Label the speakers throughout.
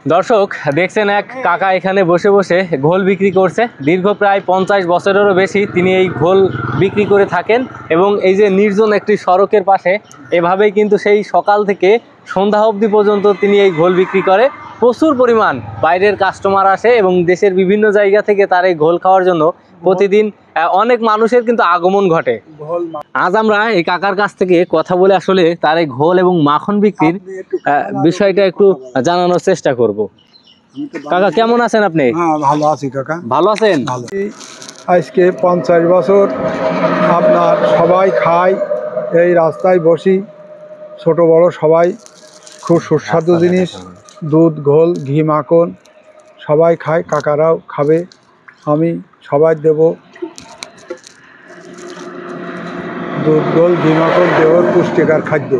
Speaker 1: দর্শক দেখছেন এক কাকা এখানে বসে বসে ঘোল বিক্রি করছে। দীর্ঘ প্রায় 50 বছরেরও বেশি তিনি এই ঘোল বিক্রি করে থাকেন এবং এই যে নির্জন একটি সড়কের পাশে এভাবেই কিন্তু সেই সকাল থেকে সন্ধ্যা অবধি পর্যন্ত তিনি এই ঘোল বিক্রি করে। প্রচুর পরিমাণ বাইরের কাস্টমার আসে এবং দেশের বিভিন্ন জায়গা থেকে তার এই ঘোল খাওয়ার জন্য প্রতিদিন অনেক মানুষের কিন্তু আগমন ঘটে। আজ আমরা এই কাকার কাছ থেকে কথা বলে আসলে তার এই ঘোল এবং মাখন বিক্রির বিষয়টা একটু জানানোর চেষ্টা করব। কাকা কেমন আছেন আপনি?
Speaker 2: হ্যাঁ, ভালো আছি কাকা।
Speaker 1: ভালো আছেন?
Speaker 2: আজকে 50 বছর আপনার সবাই খায়, এই রাস্তায় বসি, ছোট বড় সবাই, খুব সুস্বাদু জিনিস, দুধ ঘোল ঘি মাখন সবাই খায়, কাকারাও খাবে, আমি সবাই দেব দুধ ঘোল ঘি মাখন দেব, পুষ্টিকর খাদ্য,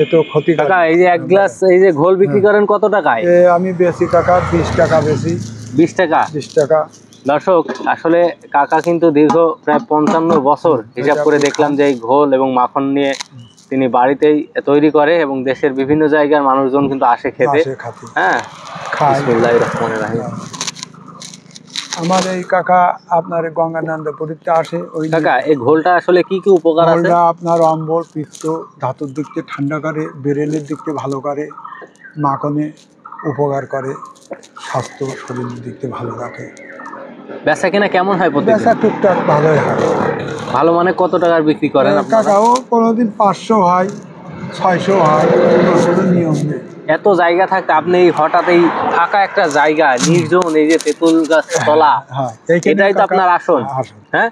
Speaker 2: এ তো ক্ষতি।
Speaker 1: কাকা এই যে এক গ্লাস এই যে ঘোল বিক্রি করেন কত টাকায়?
Speaker 2: আমি বেশি কাকা 20 টাকা বেশি।
Speaker 1: 20 টাকা?
Speaker 2: 20 টাকা।
Speaker 1: দর্শক আসলে কাকা কিন্তু দীর্ঘ প্রায় 55 বছর হিসাব করে দেখলাম যে এই ঘোল এবং মাখন নিয়ে তিনি বাড়িতেই তৈরি করে এবং দেশের বিভিন্ন জায়গার মানুষজন কিন্তু আসে খেতে। হ্যাঁ, বিসমিল্লাহির রহমানির রহিম।
Speaker 2: আমার এই কাকা আপনার গঙ্গানন্দপুরীতে আসে। ওই
Speaker 1: কাকা এই ঘোলটা আসলে কি কি উপকার আছে?
Speaker 2: আপনার অম্বল পিত্ত ধাতুর দিক থেকে ঠান্ডা করে, ব্রেনের দিক থেকে ভালো করে, মাখনে উপকার করে, স্বাস্থ্য শরীরের দিক থেকে ভালো রাখে।
Speaker 1: বেচা কিনা কেমন হয়?
Speaker 2: বেচা টুকটাক ভালোই হয়।
Speaker 1: ভালো মানে কত টাকার বিক্রি করেন
Speaker 2: কাকা? ও কোনোদিন 500 হয়, 600 হয়, কোনো নিয়ম নেই।
Speaker 1: এত জায়গা থাকতে আপনি হঠাৎ এই ফাঁকা একটা জায়গা নির্জন, এই যে তেঁতুল গাছ তলা, এটাই তো আপনার আসন। হ্যাঁ,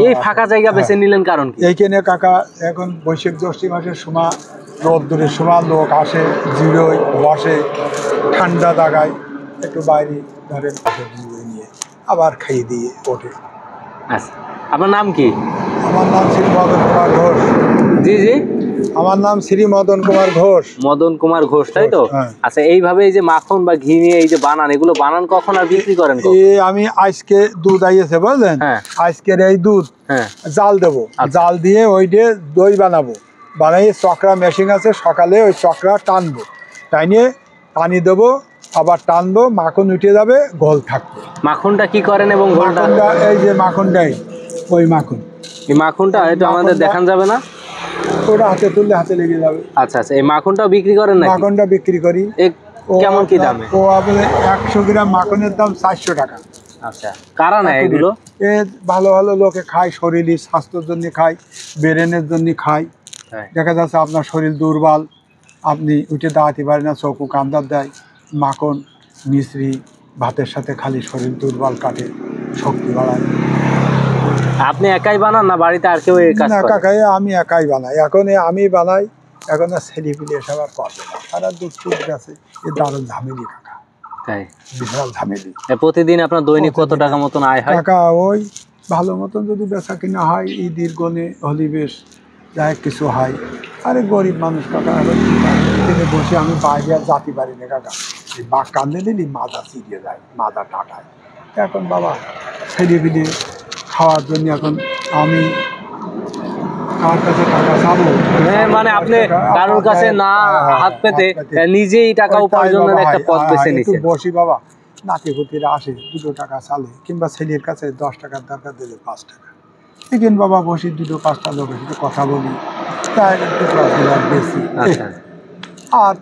Speaker 1: এই ফাঁকা জায়গা বেছে নিলেন কারণ কি?
Speaker 2: এইখানে কাকা এখন বৈশাখ জ্যৈষ্ঠ মাসের সময়, রোদ্দুরের সময় লোক আসে, জিরোয় বসে, ঠান্ডা জায়গায় একটু বাইরে ধরেন নিয়ে আবার খাইয়ে দিয়ে ওঠে।
Speaker 1: আচ্ছা, আপনার নাম কি?
Speaker 2: আমার নাম শ্রী মদন কুমার ঘোষ।
Speaker 1: জি জি,
Speaker 2: আমার নাম শ্রী মদন কুমার ঘোষ।
Speaker 1: মদন কুমার ঘোষ, তাই তো? আচ্ছা, এইভাবে এই যে মাখন বা ঘি নিয়ে এই যে বানান, এগুলো বানান কখন আর বিক্রি করেন?
Speaker 2: আমি আজকে দুধ আইয়েছে বুঝলেন, আজকের এই দুধ জাল দেবো, জাল দিয়ে ওই দিয়ে দই বানাবো, বানাই চকরা মেশিন আছে, সকালে ওই চকরা টানবো, টাইনে পানি দেবো, আবার টানবো, মাখন উঠে যাবে, ঘোল থাকবে।
Speaker 1: মাখনটা কি করেন এবং
Speaker 2: মাখনটা এই যে মাখনটাই, ওই মাখন,
Speaker 1: এই মাখনটা এটা আমাদের দেখান যাবে না?
Speaker 2: ওটা হাতে তুললে হাতে লেগে যাবে।
Speaker 1: আচ্ছা আচ্ছা, এই মাখনটাও বিক্রি করেন না?
Speaker 2: মাখনটা বিক্রি করি।
Speaker 1: কেমন কি দামে?
Speaker 2: ও আপনার 100 গ্রাম মাখনের দাম 400 টাকা।
Speaker 1: আচ্ছা, কারা নেয় এগুলো?
Speaker 2: এ ভালো ভালো লোকে খায়, শরীরের স্বাস্থ্যের জন্য খায়, ব্রেনের জন্য খায়। দেখা যাচ্ছে আপনার শরীর দুর্বল, আপনি উঠে দাঁড়াতে পারেন না, চোখু কান্দার দেয়, মাখন মিশ্রি ভাতের সাথে খালি শরীর দুর্বল কাটে, শক্তি বাড়ায়।
Speaker 1: আপনি একাই বানান না বাড়িতে আর কেউ এই কাজ করে?
Speaker 2: কাকা আমি একাই বানাই, এখন আমি বানাই, এখন ছেলে পিলে এসব আর করবে না, তারা দুধ টুধ গেছে, এ দারুণ ঝামেলি কাকা, তাই বিশাল ঝামেলি।
Speaker 1: প্রতিদিন আপনার দৈনিক কত টাকা মতন আয় হয়?
Speaker 2: কাকা ওই ভালো মতন যদি বেচা কিনা হয়, ঈদের গনে হলি বেশ যাই কিছু হয়। আরে গরিব মানুষ কাকা, এখানে বসে আমি বাইরে আর যাতে পারি না কাকা, এই বাঘ কান্দে দিলি মাজা চিরিয়ে যায়, মাজা টাটায়। এখন বাবা ছেলে পিলে খাওয়ার জন্য এখন আমি কার কাছে টাকা চাবো?
Speaker 1: মানে আপনি কারোর কাছে না হাত পেতে নিজেই টাকা উপার্জনের একটা পথ বেছে নিয়েছেন।
Speaker 2: বসি বাবা, নাতি পুতিরা আসে, 2 টাকা চালে, কিংবা ছেলের কাছে 10 টাকার দরকার দিলে 5 টাকা, এখানে বাবা বসি, 2-5টা লোকের সাথে কথা বলি, তাই একটু বেশি। আর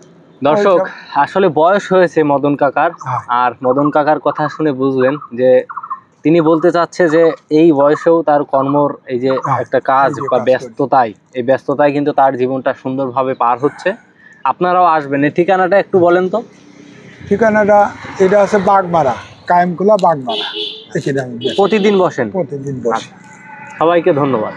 Speaker 1: দর্শক আসলে বয়স হয়েছে মদন কাকার, আর মদন কাকার কথা শুনে বুঝলেন যে তিনি বলতে চাচ্ছে যে এই বয়সেও তার কর্মর এই যে একটা কাজ বা ব্যস্ততায়, এই ব্যস্ততায় কিন্তু তার জীবনটা সুন্দরভাবে পার হচ্ছে। আপনারাও আসবেন। এই ঠিকানাটা একটু বলেন তো।
Speaker 2: ঠিকানাটা এটা আছে বাগমারা, কায়েমকুলা বাগমারা।
Speaker 1: প্রতিদিন বসেন?
Speaker 2: প্রতিদিন বসেন।
Speaker 1: সবাইকে ধন্যবাদ।